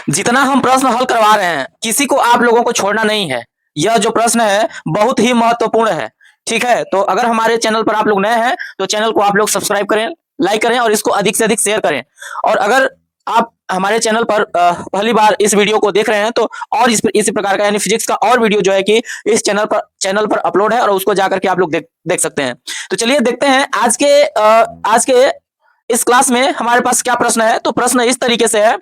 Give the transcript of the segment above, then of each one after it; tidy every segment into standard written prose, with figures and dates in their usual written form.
जितना हम प्रश्न हल करवा रहे हैं किसी को आप लोगों को छोड़ना नहीं है। यह जो प्रश्न है बहुत ही महत्वपूर्ण है। ठीक है, तो अगर हमारे चैनल पर आप लोग नए हैं तो चैनल को आप लोग सब्सक्राइब करें, लाइक करें और इसको अधिक से अधिक शेयर करें। और अगर आप हमारे चैनल पर पहली बार इस वीडियो को देख रहे हैं तो और इसी प्रकार का यानी फिजिक्स का और वीडियो जो है कि इस चैनल पर अपलोड है और उसको जाकर के आप लोग देख सकते हैं। तो चलिए देखते हैं आज के इस क्लास में हमारे पास क्या प्रश्न है। तो प्रश्न इस तरीके से है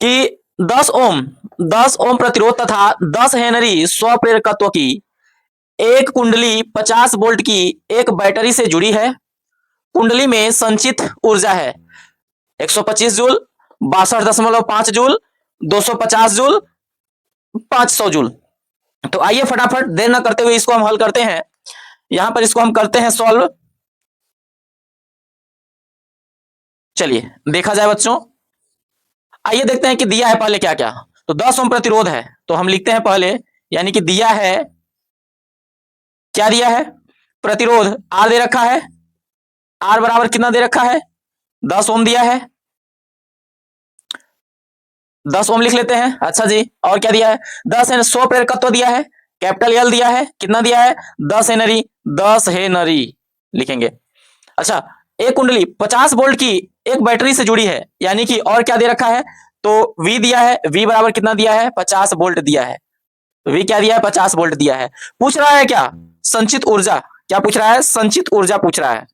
कि 10 ओम प्रतिरोध तथा 10 हेनरी स्वप्रेरकत्व की एक कुंडली 50 वोल्ट की एक बैटरी से जुड़ी है। कुंडली में संचित ऊर्जा है 125 जूल, 62.5 जूल, 250 जूल, 500 जूल। तो आइए फटाफट देर न करते हुए इसको हम हल करते हैं। यहां पर इसको हम करते हैं सॉल्व। चलिए देखा जाए बच्चों, आइए देखते हैं कि दिया है पहले क्या क्या। तो 10 ओम प्रतिरोध है तो हम लिखते हैं पहले, यानी कि दिया है, क्या दिया है, प्रतिरोध आर दे रखा है। आर बराबर कितना दे रखा है, 10 ओम दिया है, 10 ओम लिख लेते हैं। अच्छा जी, और क्या दिया है, 10 है, 100 प्रेरकत्व दिया है, कैपिटल एल दिया है, कितना दिया है, 10 हेनरी, 10 हेनरी लिखेंगे। अच्छा, एक कुंडली 50 वोल्ट की एक बैटरी से जुड़ी है, यानी कि और क्या दे रखा है, तो V दिया है, V बराबर कितना दिया है, 50 वोल्ट दिया है। V क्या दिया है, 50 वोल्ट दिया है। पूछ रहा है क्या, संचित ऊर्जा, क्या पूछ रहा है, संचित ऊर्जा पूछ रहा है।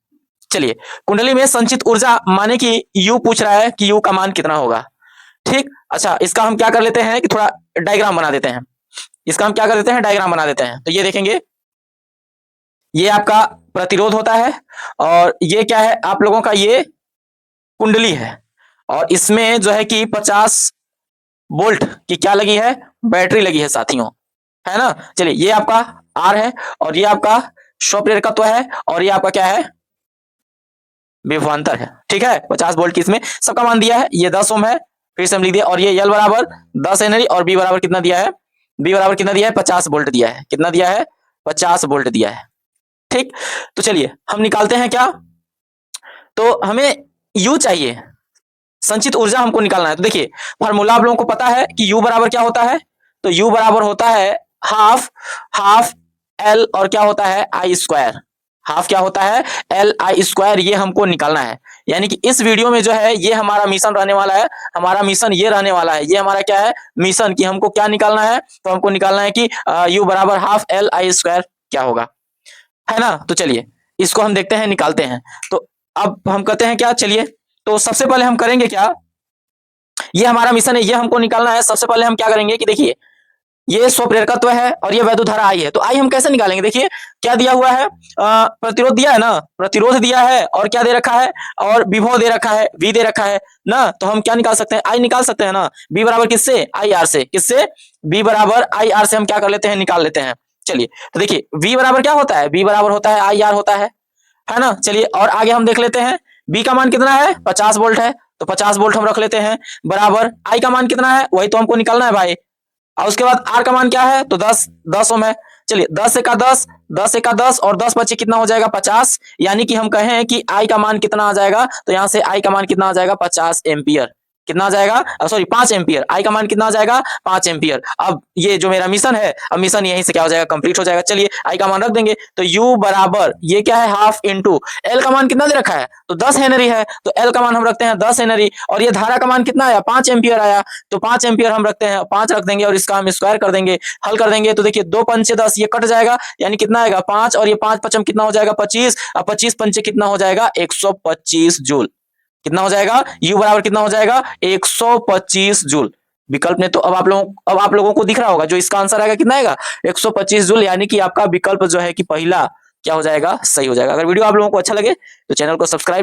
चलिए, कुंडली में संचित ऊर्जा माने कि U पूछ रहा है कि U का मान कितना होगा। ठीक, अच्छा इसका हम क्या कर लेते हैं कि थोड़ा डायग्राम बना देते हैं। इसका हम क्या कर देते हैं, डायग्राम बना देते हैं। तो ये देखेंगे, ये आपका प्रतिरोध होता है और ये क्या है आप लोगों का, ये कुंडली है और इसमें जो है कि 50 वोल्ट की क्या लगी है, बैटरी लगी है साथियों, है ना। चलिए, ये आपका आर है और ये आपका स्वप्रेरकत्व है और ये आपका क्या है, विभवांतर है। ठीक है, 50 वोल्ट की इसमें सबका मान दिया है, ये 10 ओम है, फिर से हम लिख दिया, और ये एल बराबर 10 हेनरी और बी बराबर कितना दिया है, बी बराबर कितना दिया है, 50 वोल्ट दिया है। कितना दिया है, 50 वोल्ट दिया है। ठीक, तो चलिए हम निकालते हैं क्या, तो हमें यू चाहिए, संचित ऊर्जा हमको निकालना है। तो देखिए फार्मूला आप लोगों को पता है कि यू बराबर क्या होता है, तो यू बराबर होता है हाफ एल और क्या होता है, आई स्क्वायर। हाफ क्या होता है, एल आई स्क्वायर। ये हमको निकालना है, यानी कि इस वीडियो में जो है ये हमारा मिशन रहने वाला है। हमारा मिशन ये रहने वाला है, ये हमारा क्या है, मिशन, कि हमको क्या निकालना है, तो हमको निकालना है कि यू बराबर हाफ एल आई स्क्वायर क्या होगा, है ना। तो चलिए इसको हम देखते हैं, निकालते हैं। तो अब हम कहते हैं क्या, चलिए तो सबसे पहले हम करेंगे क्या, ये हमारा मिशन है, ये हमको निकालना है। सबसे पहले हम क्या करेंगे कि देखिए ये स्वप्रेरकत्व है और ये वैद्युत धारा आई है, तो आई हम कैसे निकालेंगे। देखिए क्या दिया हुआ है, प्रतिरोध दिया है ना, प्रतिरोध दिया है और क्या दे रखा है, और विभव दे रखा है, वी दे रखा है ना। तो हम क्या निकाल सकते हैं, आई निकाल सकते हैं ना। बी बराबर किससे, आई आर से, किससे, बी बराबर आई आर से हम क्या कर लेते हैं, निकाल लेते हैं। चलिए तो देखिए वी बराबर क्या होता है, बी बराबर होता है आई आर होता है ना। चलिए और आगे हम देख लेते हैं, बी का मान कितना है, 50 वोल्ट है, तो 50 वोल्ट हम रख लेते हैं, बराबर आई का मान कितना है, वही तो हमको निकालना है भाई। और उसके बाद आर का मान क्या है, तो 10 ओम है। चलिए 10 का 10, 10 का 10 और 10 बचे कितना हो जाएगा, 50। यानी कि हम कहें कि आई का मान कितना आ जाएगा, तो यहां से आई का मान कितना आ जाएगा, 50 एम्पियर। कितना आ जाएगा, सॉरी 5 एम्पियर। आई का मान कितना आ जाएगा, 5 एम्पियर। अब ये जो मेरा मिशन है, अब मिशन यहीं से क्या हो जाएगा, कंप्लीट हो जाएगा। चलिए आई का मान रख देंगे, तो यू बराबर ये क्या है, हाफ इंटू एल का मान कितना दे रखा है, तो 10 हेनरी है, तो एल का मान हम रखते हैं 10 हेनरी, और ये धारा का मान कितना आया, 5 एम्पियर आया, तो 5 एम्पियर हम रखते हैं, 5 रख देंगे और इसका हम स्क्वायर कर देंगे, हल कर देंगे। तो देखिए 2 पंचे 10, ये कट जाएगा, यानी कितना आएगा 5, और ये 5 पचम कितना हो जाएगा, 25, और 25 पंचे कितना हो जाएगा, 125 जूल। कितना हो जाएगा, U बराबर कितना हो जाएगा, 125 जूल। विकल्प में तो अब आप लोगों को दिख रहा होगा, जो इसका आंसर आएगा कितना आएगा, 125 जूल। यानी कि आपका विकल्प जो है कि पहला क्या हो जाएगा, सही हो जाएगा। अगर वीडियो आप लोगों को अच्छा लगे तो चैनल को सब्सक्राइब